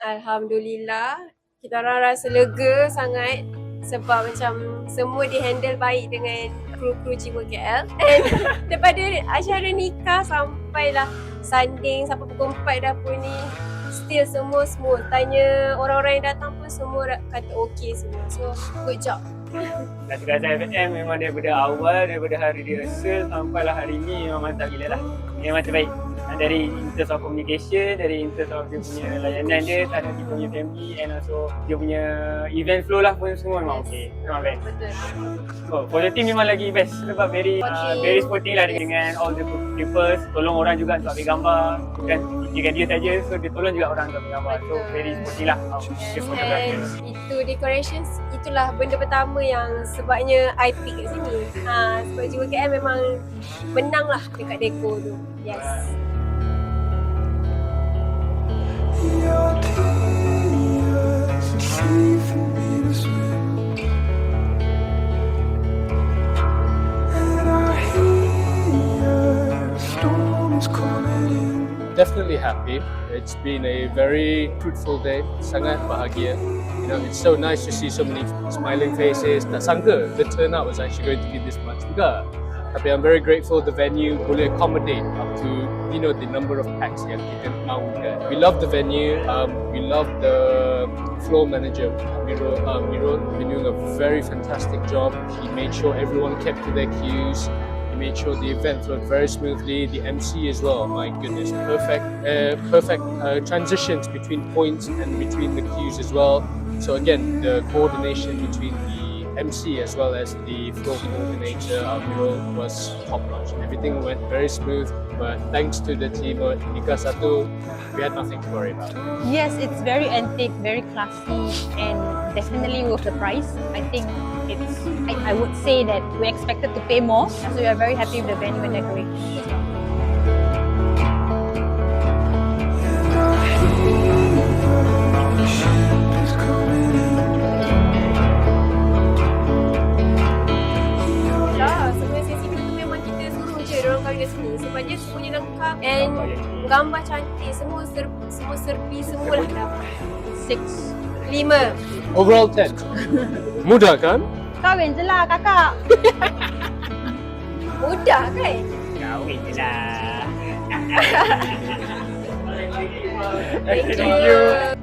Alhamdulillah, kita orang rasa lega sangat sebab macam semua dihandle baik dengan kru-kru Jiwa KL. And daripada acara nikah sampailah sanding sampai pukul 4 dapur ni, still semua smooth. Tanya orang-orang yang datang pun semua kata okey semua. So, good job. Kasih FFM memang daripada awal, daripada hari rehearsal sampailah hari ni memang mantap gila lah. Memang terbaik. Dari in terms of communication, dari in terms of dia punya layanan dia, tak ada dia punya family and also dia punya event flow lah pun semua memang okey. Memang best. Betul. Oh, for the team memang lagi best sebab very sporting lah dengan all the people. Tolong orang juga untuk ambil gambar. Bukan fikirkan dia saja, so dia tolong juga orang untuk ambil gambar. So very sporting lah. And itu decorations, itulah benda pertama yang sebabnya I pick kat sini. Sebab Jiwa KL memang menang lah dekat deco tu. Yes. Definitely happy. It's been a very fruitful day. Sangat bahagia. You know, it's so nice to see so many smiling faces. Tak sangka the turnout was actually going to be this much juga. Tapi I'm very grateful the venue boleh accommodate up to, you know, the number of packs yang kita mahukan. We love the venue. We love the floor manager Amirul. Amirul been doing a very fantastic job. He made sure everyone kept to their cues. He made sure the event flowed very smoothly. The MC as well. My goodness, perfect transitions between points and between the cues as well. So again, the coordination between the MC as well as the floor coordinator Amirul was top notch. Everything went very smooth, but thanks to the team at Nikah Satu, we had nothing to worry about. Yes, it's very antique, very classy, and definitely worth the price. I think I would say that we expected to pay more, so we are very happy with the venue and decoration. Sebab dia semuanya lengkap and gambar cantik, semua serpi semualah dapat. 5. Overall 10. Mudah kan? Kahwin je lah kakak. Mudah kan? Kahwin je lah. Thank you.